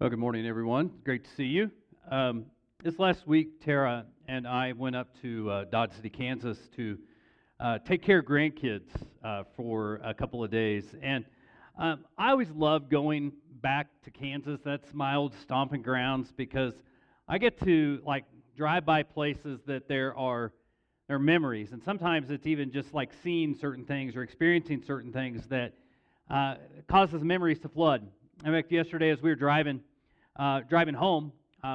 Well, good morning, everyone. Great to see you. This last week, Tara and I went up to Dodge City, Kansas to take care of grandkids for a couple of days. And I always love going back to Kansas. That's my old stomping grounds because I get to drive by places that there are memories. And sometimes it's even just like seeing certain things or experiencing certain things that causes memories to flood. In fact, yesterday as we were driving home,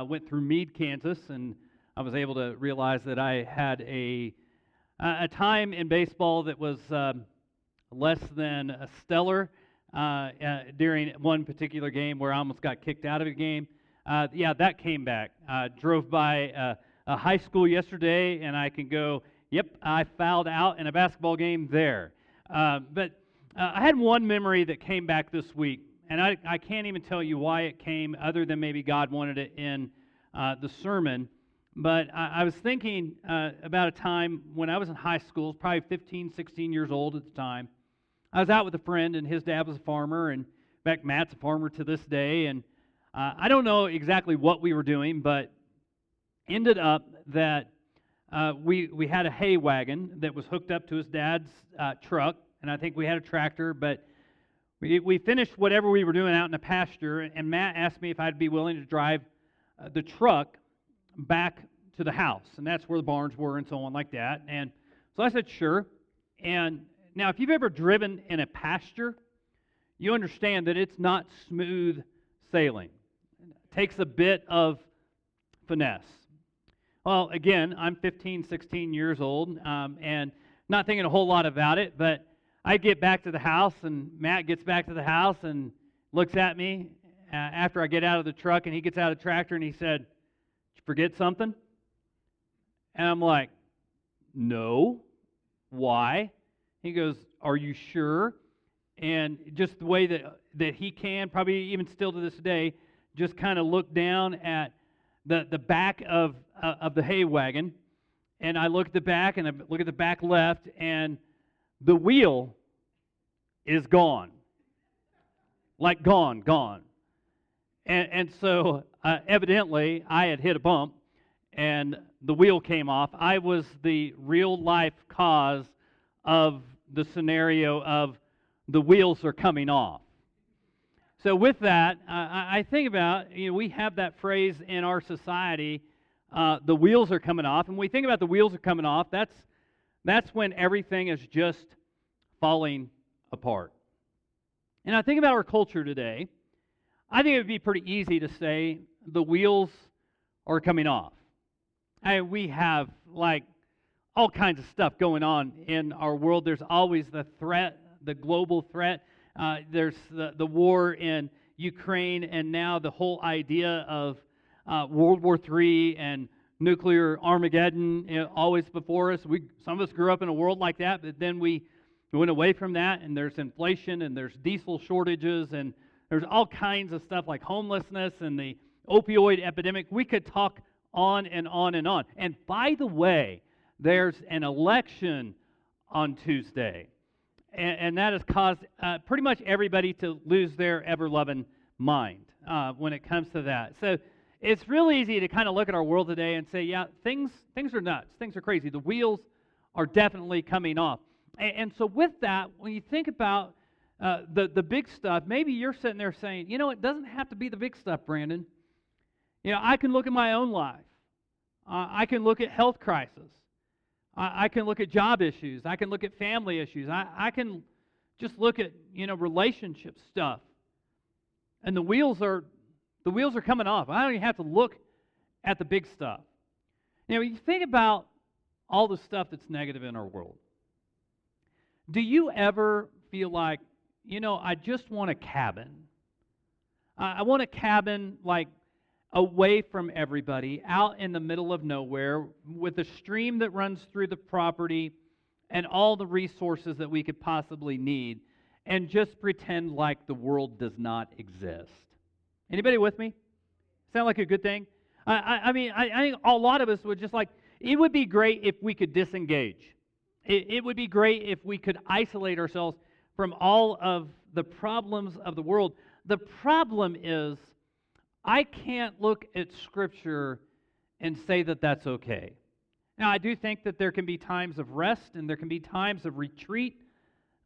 went through Meade, Kansas, and I was able to realize that I had a time in baseball that was less than stellar during one particular game where I almost got kicked out of a game. That came back. Drove by a high school yesterday, and I can go, yep, I fouled out in a basketball game there. But I had one memory that came back this week. And I can't even tell you why it came other than maybe God wanted it in the sermon. But I was thinking about a time when I was in high school, probably 15, 16 years old at the time. I was out with a friend, and his dad was a farmer. And in fact, Matt's a farmer to this day. And I don't know exactly what we were doing, but ended up that we had a hay wagon that was hooked up to his dad's truck. And I think we had a tractor, but we finished whatever we were doing out in the pasture, and Matt asked me if I'd be willing to drive the truck back to the house, and that's where the barns were and so on like that. And so I said, sure. And now, if you've ever driven in a pasture, you understand that it's not smooth sailing. It takes a bit of finesse. Well, again, I'm 15, 16 years old, and not thinking a whole lot about it, but I get back to the house, and Matt gets back to the house and looks at me after I get out of the truck, and he gets out of the tractor, and he said, "Did you forget something?" And I'm like, "No. Why?" He goes, "Are you sure?" And just the way that he can, probably even still to this day, just kind of look down at the back of the hay wagon, and I look at the back, and I look at the back left, and the wheel is gone. Like gone. And so evidently I had hit a bump and the wheel came off. I was the real life cause of the scenario of the wheels are coming off. So with that, I think about, we have that phrase in our society, the wheels are coming off. And when we think about the wheels are coming off, that's when everything is just falling apart. And I think about our culture today. I think it would be pretty easy to say the wheels are coming off. We have all kinds of stuff going on in our world. There's always the threat, the global threat. There's the war in Ukraine, and now the whole idea of World War III and nuclear Armageddon, always before us. Some of us grew up in a world like that, but then we went away from that, and there's inflation, and there's diesel shortages, and there's all kinds of stuff like homelessness and the opioid epidemic. We could talk on and on and on. And by the way, there's an election on Tuesday, and that has caused pretty much everybody to lose their ever-loving mind when it comes to that. So it's real easy to kind of look at our world today and say, yeah, things are nuts. Things are crazy. The wheels are definitely coming off. And so with that, when you think about the big stuff, maybe you're sitting there saying, it doesn't have to be the big stuff, Brandon. I can look at my own life. I can look at health crisis. I can look at job issues. I can look at family issues. I can just look at, relationship stuff. And the wheels are coming off. I don't even have to look at the big stuff. You think about all the stuff that's negative in our world. Do you ever feel like, I just want a cabin? I want a cabin away from everybody, out in the middle of nowhere, with a stream that runs through the property and all the resources that we could possibly need, and just pretend like the world does not exist. Anybody with me? Sound like a good thing? I think a lot of us would just it would be great if we could disengage. It would be great if we could isolate ourselves from all of the problems of the world. The problem is I can't look at Scripture and say that that's okay. Now, I do think that there can be times of rest and there can be times of retreat,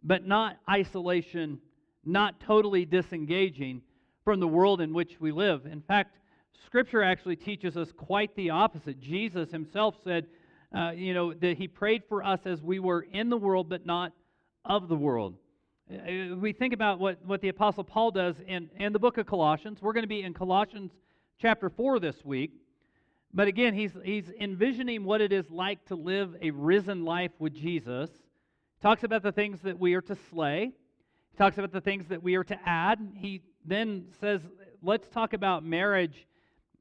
but not isolation, not totally disengaging from the world in which we live. In fact, Scripture actually teaches us quite the opposite. Jesus himself said, that he prayed for us as we were in the world, but not of the world. We think about what the Apostle Paul does in the book of Colossians. We're going to be in Colossians chapter 4 this week. But again, he's envisioning what it is like to live a risen life with Jesus. He talks about the things that we are to slay. He talks about the things that we are to add. He then says, let's talk about marriage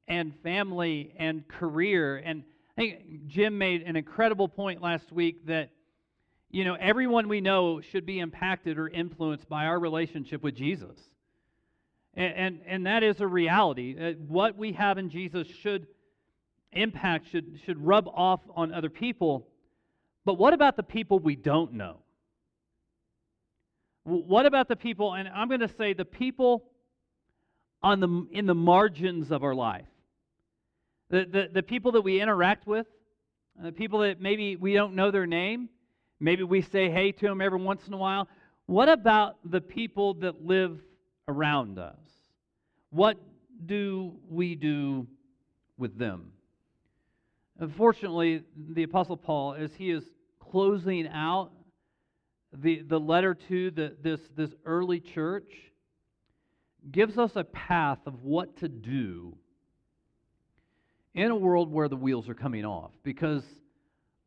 and family and career. And I think Jim made an incredible point last week that, everyone we know should be impacted or influenced by our relationship with Jesus. And that is a reality. What we have in Jesus should impact, should rub off on other people. But what about the people we don't know? What about the people, and I'm going to say the people in the margins of our life? The people that we interact with, the people that maybe we don't know their name, maybe we say hey to them every once in a while. What about the people that live around us? What do we do with them? Unfortunately, the Apostle Paul, as he is closing out the letter to this early church, gives us a path of what to do in a world where the wheels are coming off. Because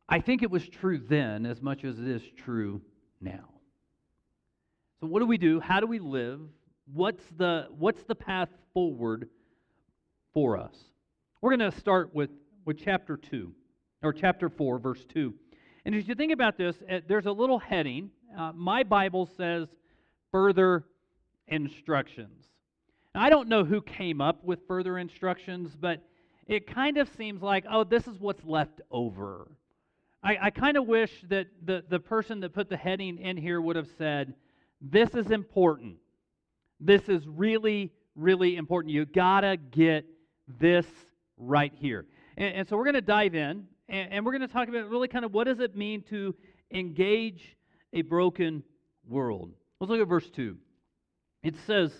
I think it was true then as much as it is true now. So what do we do? How do we live? What's the path forward for us? We're going to start with chapter 2, or chapter 4, verse 2. And as you think about this, there's a little heading. My Bible says further instructions. Now, I don't know who came up with further instructions, but it kind of seems like, this is what's left over. I kind of wish that the person that put the heading in here would have said, this is important. This is really, really important. You got to get this right here. And so we're going to dive in, and we're going to talk about really kind of what does it mean to engage a broken world. Let's look at verse 2. It says,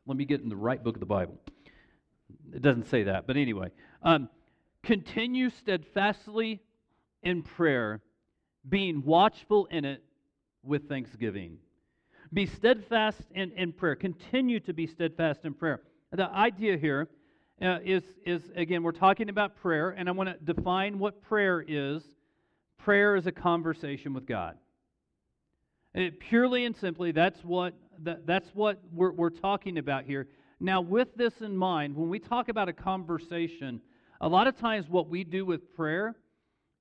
let me get in the right book of the Bible. It doesn't say that, but anyway. Continue steadfastly in prayer, being watchful in it with thanksgiving. Be steadfast in prayer. Continue to be steadfast in prayer. The idea here is again, we're talking about prayer, and I want to define what prayer is. Prayer is a conversation with God. Purely and simply, that's what we're talking about here. Now, with this in mind, when we talk about a conversation, a lot of times what we do with prayer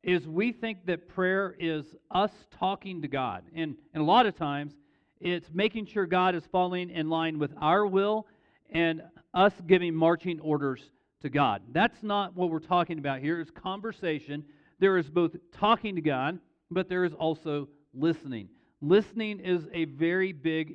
is we think that prayer is us talking to God. And a lot of times, it's making sure God is falling in line with our will and us giving marching orders to God. That's not what we're talking about here. It's conversation. There is both talking to God, but there is also listening. Listening is a very big,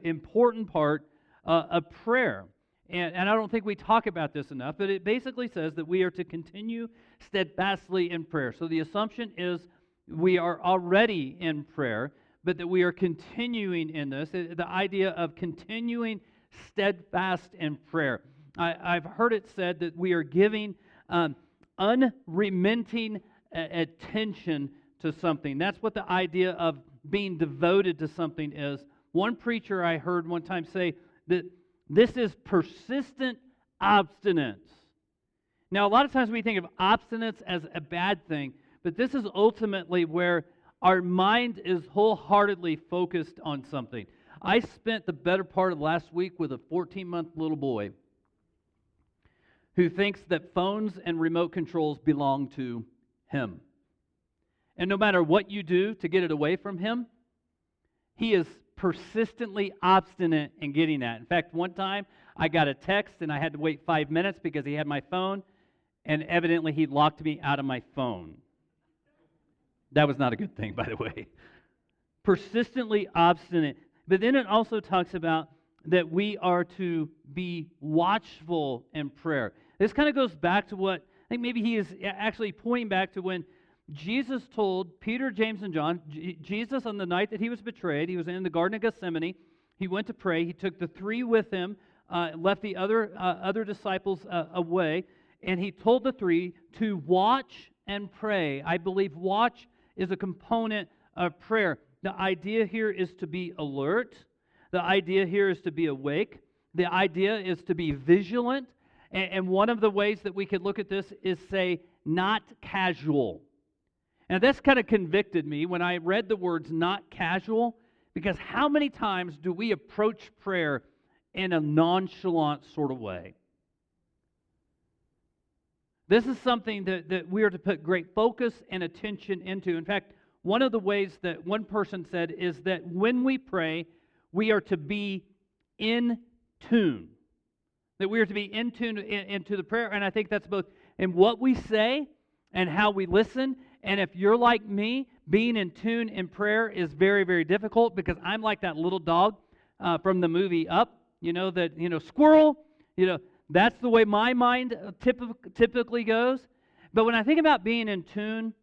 important part of prayer. And I don't think we talk about this enough, but it basically says that we are to continue steadfastly in prayer. So the assumption is we are already in prayer, but that we are continuing in this. The idea of continuing steadfast in prayer. I've heard it said that we are giving unremitting attention to something. That's what the idea of being devoted to something is. One preacher I heard one time say that this is persistent obstinance. Now, a lot of times we think of obstinance as a bad thing, but this is ultimately where our mind is wholeheartedly focused on something. I spent the better part of last week with a 14-month little boy who thinks that phones and remote controls belong to him. And no matter what you do to get it away from him, he is persistently obstinate in getting that. In fact, one time I got a text and I had to wait 5 minutes because he had my phone, and evidently he locked me out of my phone. That was not a good thing, by the way. Persistently obstinate. But then it also talks about that we are to be watchful in prayer. This kind of goes back to what I think maybe he is actually pointing back to when Jesus told Peter, James, and John, Jesus on the night that he was betrayed, he was in the Garden of Gethsemane, he went to pray, he took the three with him, left the other disciples away, and he told the three to watch and pray. I believe watch is a component of prayer. The idea here is to be alert. The idea here is to be awake. The idea is to be vigilant. And one of the ways that we could look at this is say, not casual. And this kind of convicted me when I read the words not casual, because how many times do we approach prayer in a nonchalant sort of way? This is something that we are to put great focus and attention into. In fact, one of the ways that one person said is that when we pray, we are to be in tune. That we are to be in tune into the prayer. And I think that's both in what we say and how we listen. And if you're like me, being in tune in prayer is very, very difficult because I'm like that little dog from the movie Up. Squirrel, that's the way my mind typically goes. But when I think about being in tune,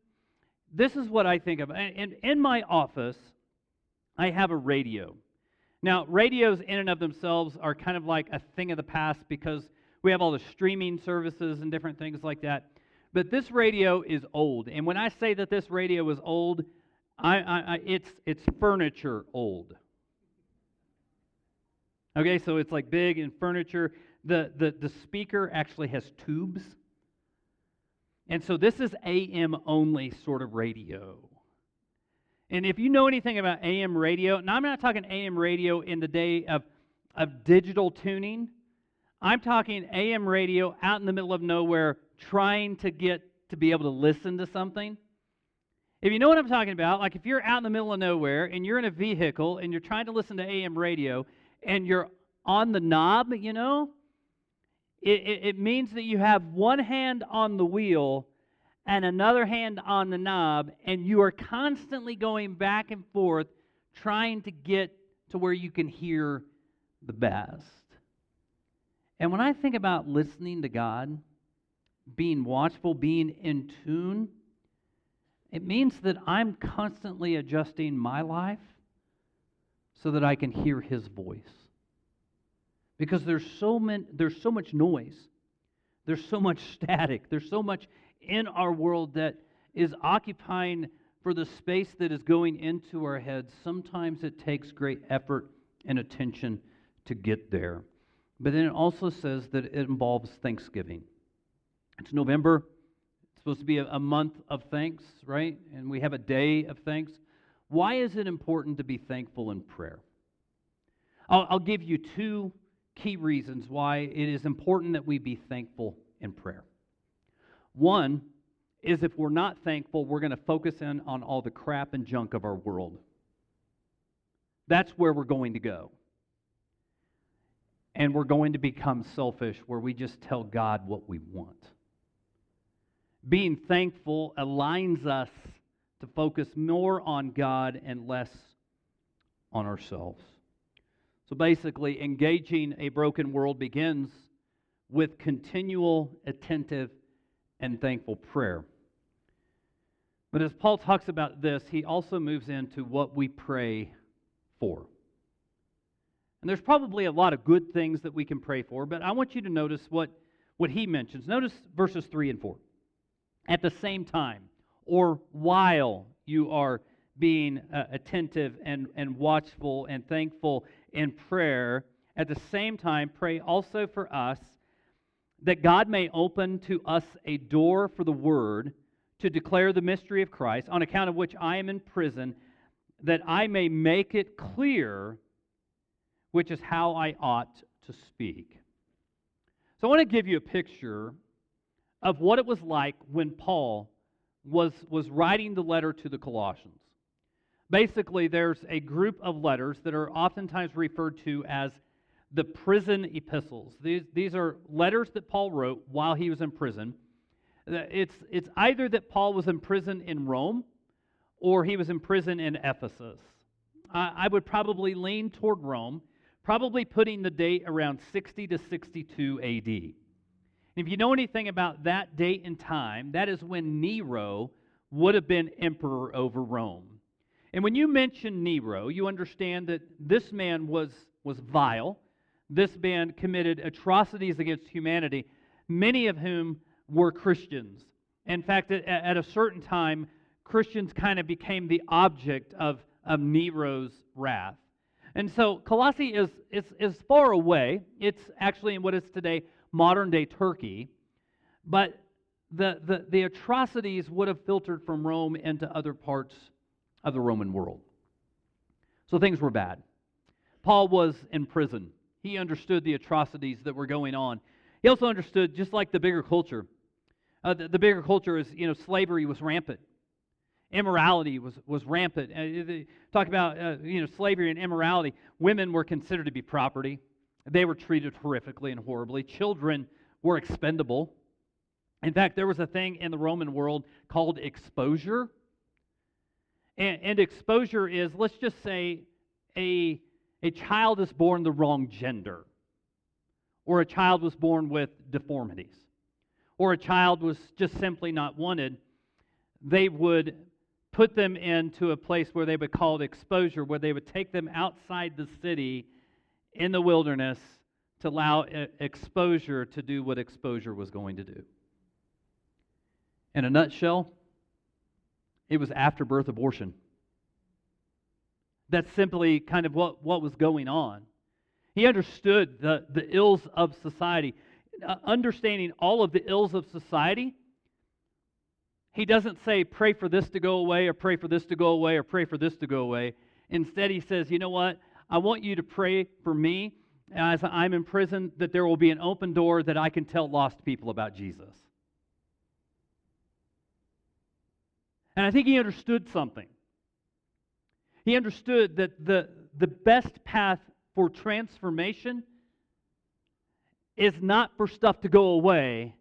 this is what I think of. And in my office, I have a radio. Now, radios in and of themselves are kind of like a thing of the past because we have all the streaming services and different things like that. But this radio is old. And when I say that this radio is old, it's furniture old. Okay, so it's like big and furniture. The speaker actually has tubes. And so this is AM only sort of radio. And if you know anything about AM radio, and I'm not talking AM radio in the day of digital tuning, I'm talking AM radio out in the middle of nowhere trying to get to be able to listen to something. If you know what I'm talking about, like if you're out in the middle of nowhere and you're in a vehicle and you're trying to listen to AM radio and you're on the knob, it means that you have one hand on the wheel and another hand on the knob, and you are constantly going back and forth trying to get to where you can hear the best. And when I think about listening to God, being watchful, being in tune, it means that I'm constantly adjusting my life so that I can hear His voice. Because there's so much noise. There's so much static. There's so much in our world that is occupying for the space that is going into our heads. Sometimes it takes great effort and attention to get there. But then it also says that it involves thanksgiving. It's November. It's supposed to be a month of thanks, right? And we have a day of thanks. Why is it important to be thankful in prayer? I'll give you two key reasons why it is important that we be thankful in prayer. One is if we're not thankful, we're going to focus in on all the crap and junk of our world. That's where we're going to go. And we're going to become selfish, where we just tell God what we want. Being thankful aligns us to focus more on God and less on ourselves. So basically, engaging a broken world begins with continual, attentive, and thankful prayer. But as Paul talks about this, he also moves into what we pray for. And there's probably a lot of good things that we can pray for, but I want you to notice what he mentions. Notice verses 3 and 4. At the same time, or while you are being attentive and watchful and thankful in prayer, at the same time, pray also for us that God may open to us a door for the word to declare the mystery of Christ, on account of which I am in prison, that I may make it clear which is how I ought to speak. So I want to give you a picture of what it was like when Paul was writing the letter to the Colossians. Basically, there's a group of letters that are oftentimes referred to as the prison epistles. These are letters that Paul wrote while he was in prison. It's either that Paul was in prison in Rome or he was in prison in Ephesus. I would probably lean toward Rome, probably putting the date around 60 to 62 AD. If you know anything about that date and time, that is when Nero would have been emperor over Rome. And when you mention Nero, you understand that this man was vile. This man committed atrocities against humanity, many of whom were Christians. In fact, at a certain time, Christians kind of became the object of Nero's wrath. And so Colossae is far away. It's actually in what is today modern-day Turkey. But the atrocities would have filtered from Rome into other parts of the Roman world. So things were bad. Paul was in prison. He understood the atrocities that were going on. He also understood, just like the bigger culture, the bigger culture is, slavery was rampant. Immorality was rampant. Talk about, slavery and immorality. Women were considered to be property. They were treated horrifically and horribly. Children were expendable. In fact, there was a thing in the Roman world called exposure. And exposure is, let's just say, a child is born the wrong gender, or a child was born with deformities, or a child was just simply not wanted. They would put them into a place where they would call it exposure, where they would take them outside the city in the wilderness to allow exposure to do what exposure was going to do. In a nutshell, it was after-birth abortion. That's simply kind of what was going on. He understood the ills of society. Understanding all of the ills of society, he doesn't say, pray for this to go away, or pray for this to go away, or pray for this to go away. Instead, he says, you know what? I want you to pray for me as I'm in prison, that there will be an open door that I can tell lost people about Jesus. And I think he understood something. He understood that the best path for transformation is not for stuff to go away,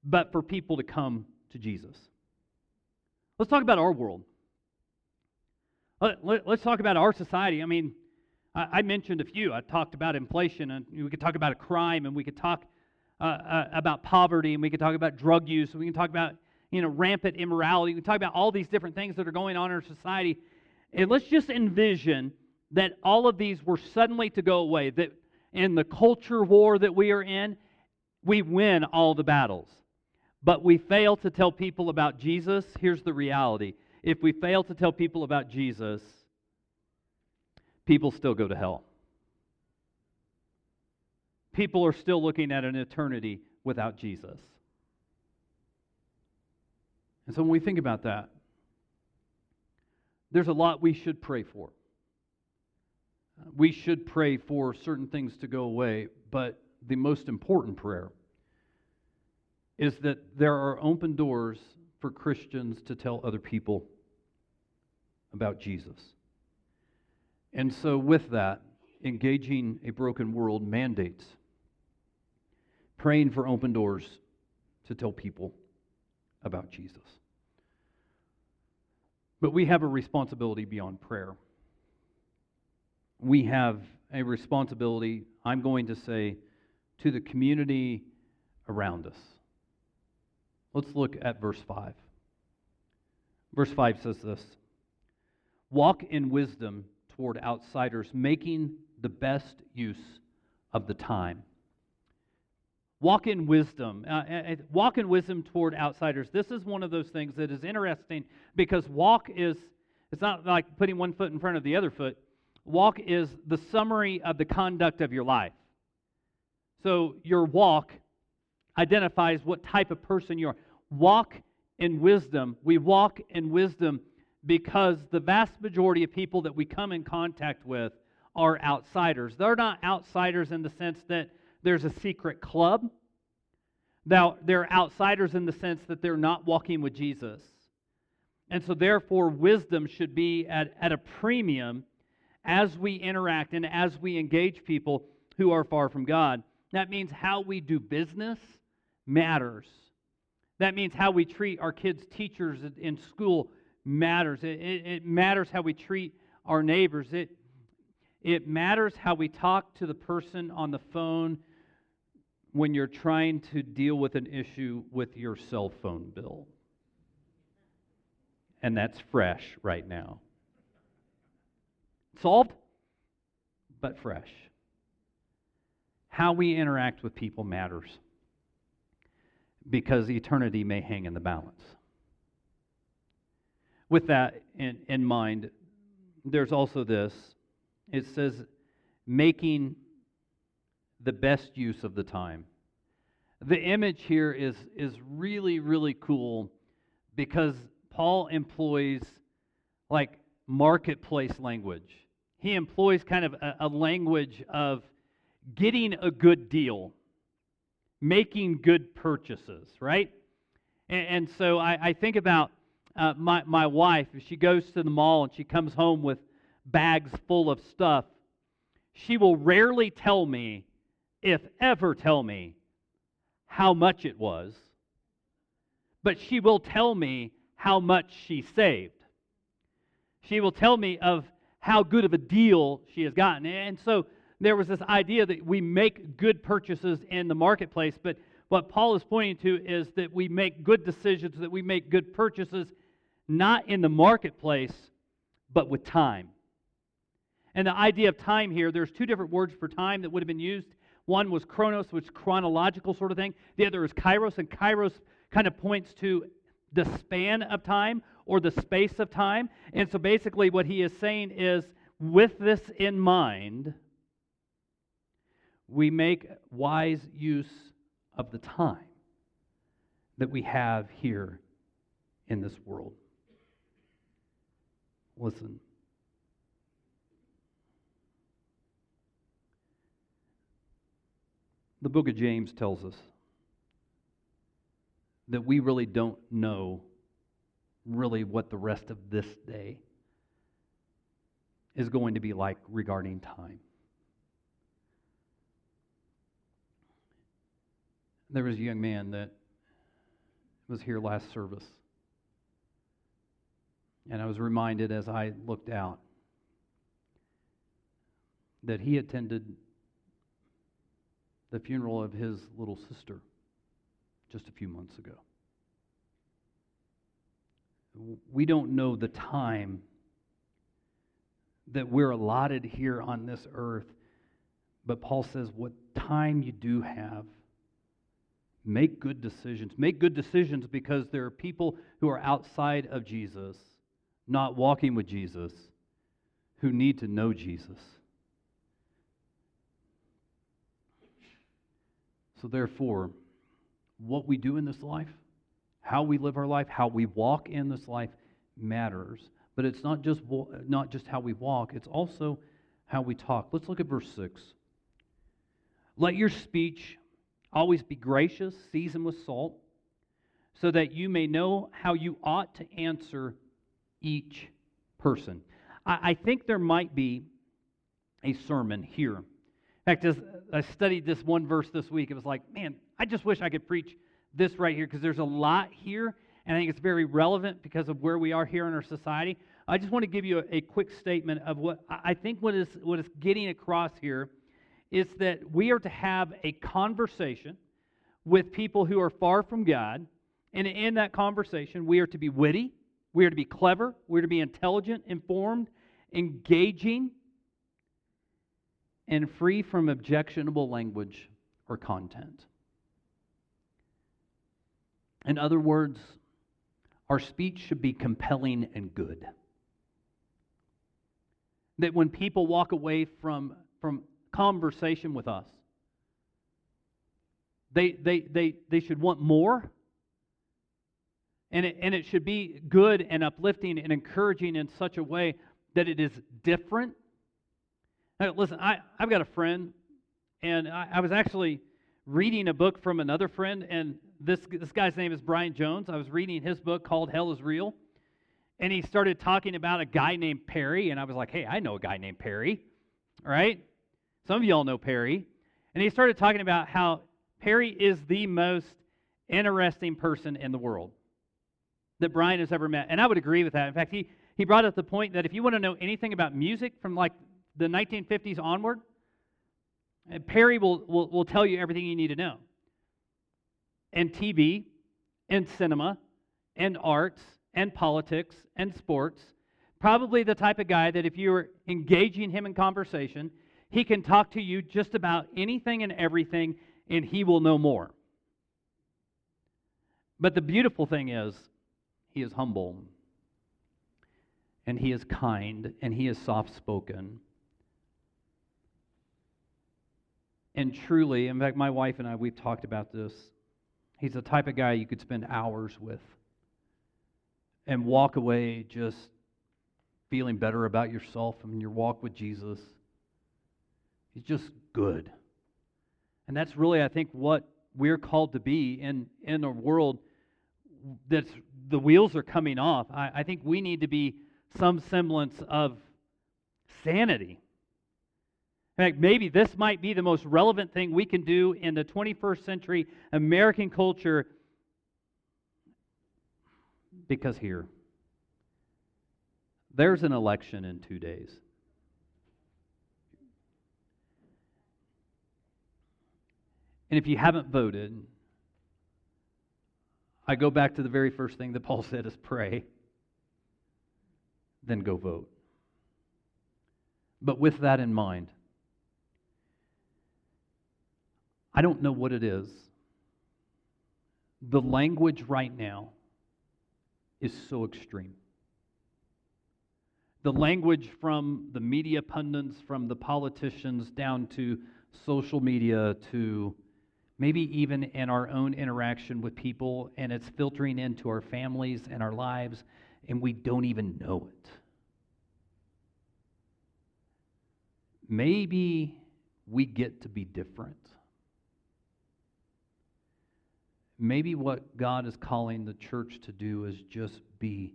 but for people to come to Jesus. Let's talk about our world. Let's talk about our society. I mean, I mentioned a few. I talked about inflation, and we could talk about a crime, and we could talk about poverty, and we could talk about drug use, and we can talk about rampant immorality. We can talk about all these different things that are going on in our society. And let's just envision that all of these were suddenly to go away, that in the culture war that we are in, we win all the battles. But we fail to tell people about Jesus. Here's the reality. If we fail to tell people about Jesus, people still go to hell. People are still looking at an eternity without Jesus. And so when we think about that, there's a lot we should pray for. We should pray for certain things to go away, but the most important prayer is that there are open doors for Christians to tell other people about Jesus. And so with that, engaging a broken world mandates praying for open doors to tell people about Jesus. But we have a responsibility beyond prayer. We have a responsibility, I'm going to say, to the community around us. Let's look at verse 5. Verse 5 says this: walk in wisdom toward outsiders, making the best use of the time. Walk in wisdom. Walk in wisdom toward outsiders. This is one of those things that is interesting, because it's not like putting one foot in front of the other foot. Walk is the summary of the conduct of your life. So your walk identifies what type of person you are. Walk in wisdom. We walk in wisdom because the vast majority of people that we come in contact with are outsiders. They're not outsiders in the sense that there's a secret club. Now, they're outsiders in the sense that they're not walking with Jesus. And so therefore, wisdom should be at a premium as we interact and as we engage people who are far from God. That means how we do business matters. That means how we treat our kids' teachers in school matters. It matters how we treat our neighbors. It matters how we talk to the person on the phone when you're trying to deal with an issue with your cell phone bill. And that's fresh right now. Solved, but fresh. How we interact with people matters because eternity may hang in the balance. With that in mind, there's also this. It says, making the best use of the time. The image here is really, really cool because Paul employs like marketplace language. He employs kind of a language of getting a good deal, making good purchases, right? And so I think about my wife. If she goes to the mall and she comes home with bags full of stuff, she will rarely tell me, if ever tell me, how much it was, but she will tell me how much she saved. She will tell me of how good of a deal she has gotten. And so there was this idea that we make good purchases in the marketplace, but what Paul is pointing to is that we make good decisions, that we make good purchases, not in the marketplace, but with time. And the idea of time here, there's two different words for time that would have been used. One was chronos, which is chronological sort of thing. The other is kairos, and kairos kind of points to the span of time or the space of time. And so basically what he is saying is, with this in mind, we make wise use of the time that we have here in this world. Listen. The book of James tells us that we really don't know really what the rest of this day is going to be like regarding time. There was a young man that was here last service, and I was reminded as I looked out that he attended the funeral of his little sister just a few months ago. We don't know the time that we're allotted here on this earth, but Paul says, what time you do have, make good decisions. Make good decisions because there are people who are outside of Jesus, not walking with Jesus, who need to know Jesus. So therefore, what we do in this life, how we live our life, how we walk in this life matters. But it's not just how we walk, it's also how we talk. Let's look at verse 6. Let your speech always be gracious, seasoned with salt, so that you may know how you ought to answer each person. I think there might be a sermon here. In fact, as I studied this one verse this week, it was like, man, I just wish I could preach this right here because there's a lot here, and I think it's very relevant because of where we are here in our society. I just want to give you a quick statement of what I think what is getting across here is that we are to have a conversation with people who are far from God, and in that conversation, we are to be witty, we are to be clever, we are to be intelligent, informed, engaging, and free from objectionable language or content. In other words, our speech should be compelling and good. That when people walk away from conversation with us, they should want more, and it should be good and uplifting and encouraging in such a way that it is different. Now, listen, I've got a friend, and I was actually reading a book from another friend, and this guy's name is Brian Jones. I was reading his book called Hell is Real, and he started talking about a guy named Perry, and I was like, hey, I know a guy named Perry, right? Some of y'all know Perry. And he started talking about how Perry is the most interesting person in the world that Brian has ever met, and I would agree with that. In fact, he brought up the point that if you want to know anything about music from like the 1950s onward, and Perry will tell you everything you need to know. And TV, and cinema, and arts, and politics, and sports. Probably the type of guy that if you were engaging him in conversation, he can talk to you just about anything and everything, and he will know more. But the beautiful thing is, he is humble, and he is kind, and he is soft-spoken. And truly, in fact, my wife and I, we've talked about this, he's the type of guy you could spend hours with and walk away just feeling better about yourself and your walk with Jesus. He's just good. And that's really, I think, what we're called to be in a world that's, the wheels are coming off. I think we need to be some semblance of sanity. In fact, maybe this might be the most relevant thing we can do in the 21st century American culture, because there's an election in 2 days. And if you haven't voted, I go back to the very first thing that Paul said is pray, then go vote. But with that in mind, I don't know what it is. The language right now is so extreme. The language from the media pundits, from the politicians, down to social media, to maybe even in our own interaction with people, and it's filtering into our families and our lives, and we don't even know it. Maybe we get to be different. Maybe what God is calling the church to do is just be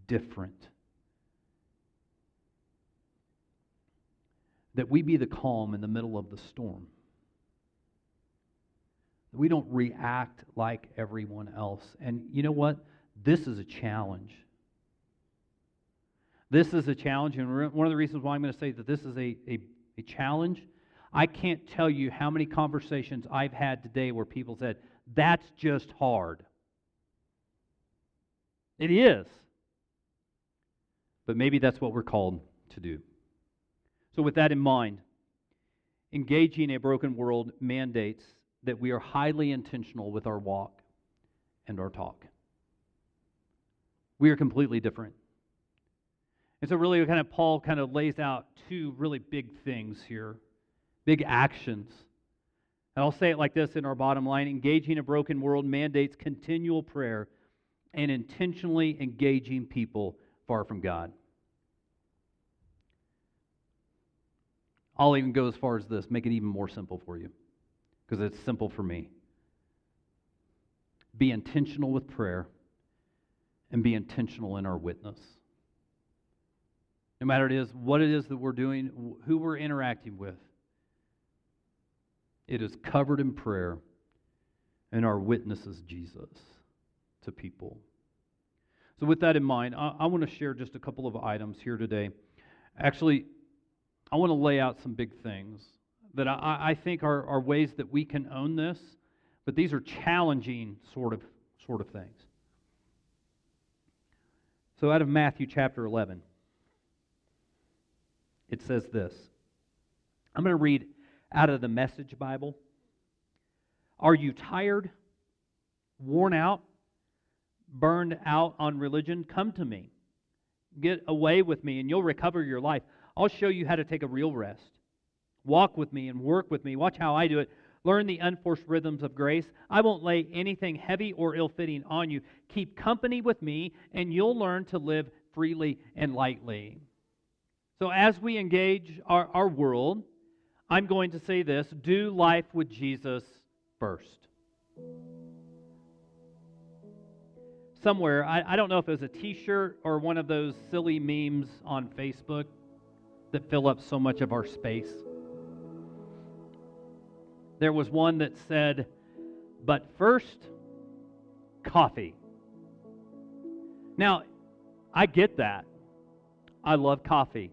different. That we be the calm in the middle of the storm. We don't react like everyone else. And you know what? This is a challenge. This is a challenge, and one of the reasons why I'm going to say that this is a challenge, I can't tell you how many conversations I've had today where people said, that's just hard. It is. But maybe that's what we're called to do. So with that in mind, engaging a broken world mandates that we are highly intentional with our walk and our talk. We are completely different. And so really Paul kind of lays out two really big things here, big actions. And I'll say it like this in our bottom line: engaging a broken world mandates continual prayer and intentionally engaging people far from God. I'll even go as far as this, make it even more simple for you, because it's simple for me. Be intentional with prayer and be intentional in our witness. No matter what it is that we're doing, who we're interacting with, it is covered in prayer, and our witness is Jesus to people. So with that in mind, I want to share just a couple of items here today. Actually, I want to lay out some big things that I think are ways that we can own this, but these are challenging sort of things. So out of Matthew chapter 11, it says this. I'm going to read out of the Message Bible. Are you tired, worn out, burned out on religion? Come to me. Get away with me and you'll recover your life. I'll show you how to take a real rest. Walk with me and work with me. Watch how I do it. Learn the unforced rhythms of grace. I won't lay anything heavy or ill-fitting on you. Keep company with me and you'll learn to live freely and lightly. So as we engage our world, I'm going to say this: do life with Jesus first. Somewhere, I don't know if it was a t-shirt or one of those silly memes on Facebook that fill up so much of our space. There was one that said, but first, coffee. Now, I get that. I love coffee.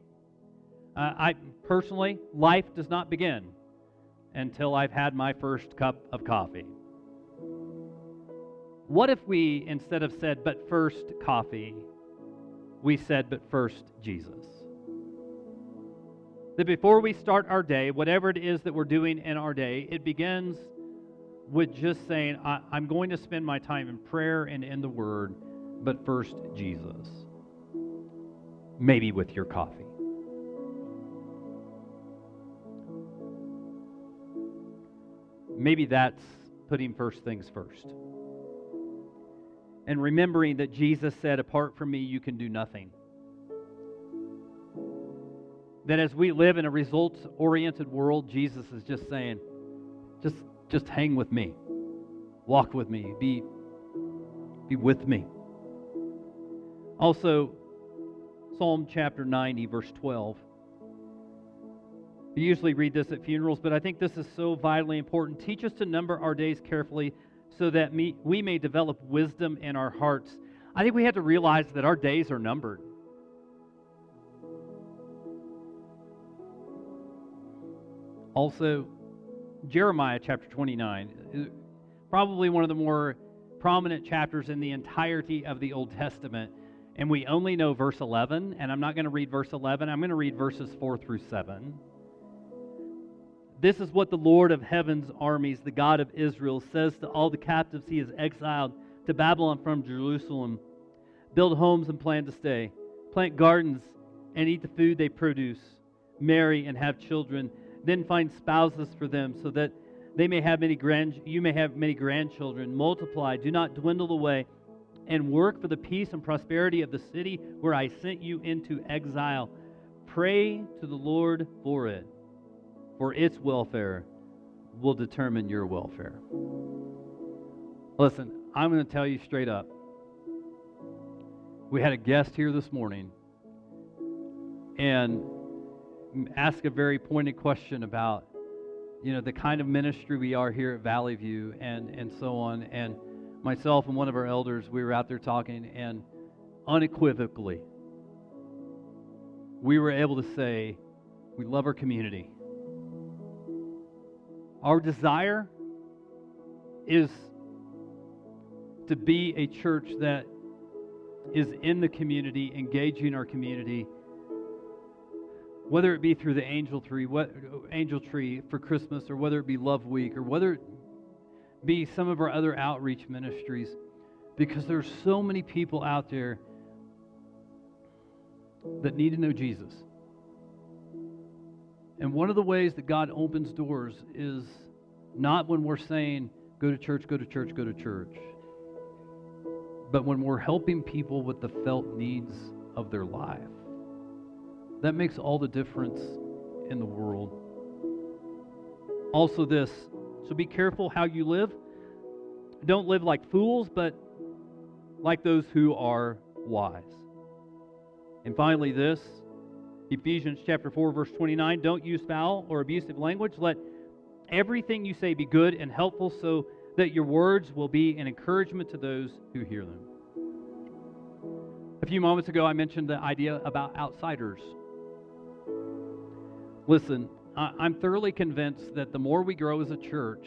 I personally, life does not begin until I've had my first cup of coffee. What if we, instead of said, but first coffee, we said, but first Jesus? That before we start our day, whatever it is that we're doing in our day, it begins with just saying, I'm going to spend my time in prayer and in the Word, but first Jesus. Maybe with your coffee. Maybe that's putting first things first. And remembering that Jesus said, apart from me, you can do nothing. That as we live in a results-oriented world, Jesus is just saying, just hang with me. Walk with me. Be with me. Also, Psalm chapter 90, verse 12. We usually read this at funerals, but I think this is so vitally important. Teach us to number our days carefully so that we may develop wisdom in our hearts. I think we have to realize that our days are numbered. Also, Jeremiah chapter 29 is probably one of the more prominent chapters in the entirety of the Old Testament. And we only know verse 11, and I'm not going to read verse 11. I'm going to read verses 4 through 7. This is what the Lord of heaven's armies, the God of Israel, says to all the captives he has exiled to Babylon from Jerusalem. Build homes and plan to stay. Plant gardens and eat the food they produce. Marry and have children. Then find spouses for them so that you may have many grandchildren. Multiply, do not dwindle away, and work for the peace and prosperity of the city where I sent you into exile. Pray to the Lord for it, for its welfare will determine your welfare. Listen, I'm going to tell you straight up. We had a guest here this morning and ask a very pointed question about, the kind of ministry we are here at Valley View and so on. And myself and one of our elders, we were out there talking, and unequivocally, we were able to say, we love our community. Our desire is to be a church that is in the community, engaging our community, whether it be through the angel tree for Christmas, or whether it be Love Week, or whether it be some of our other outreach ministries, because there's so many people out there that need to know Jesus. And one of the ways that God opens doors is not when we're saying, go to church, go to church, go to church, but when we're helping people with the felt needs of their life. That makes all the difference in the world. Also this, so be careful how you live. Don't live like fools, but like those who are wise. And finally this, Ephesians chapter 4, verse 29, don't use foul or abusive language. Let everything you say be good and helpful so that your words will be an encouragement to those who hear them. A few moments ago, I mentioned the idea about outsiders. Listen, I'm thoroughly convinced that the more we grow as a church,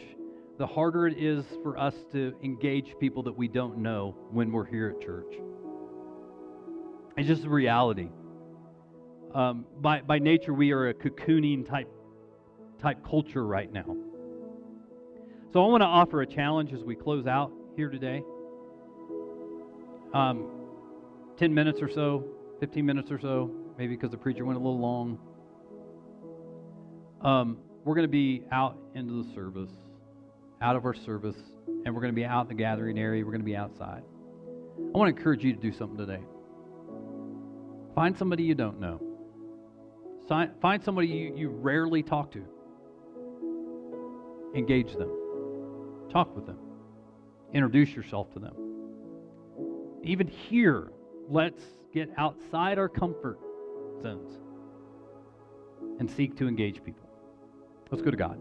the harder it is for us to engage people that we don't know when we're here at church. It's just a reality. By nature, we are a cocooning type culture right now. So I want to offer a challenge as we close out here today. 10 minutes or so, 15 minutes or so, maybe because the preacher went a little long. We're going to be out into the service, out of our service, and we're going to be out in the gathering area. We're going to be outside. I want to encourage you to do something today. Find somebody you don't know. Find somebody you rarely talk to. Engage them. Talk with them. Introduce yourself to them. Even here, let's get outside our comfort zones and seek to engage people. Let's go to God.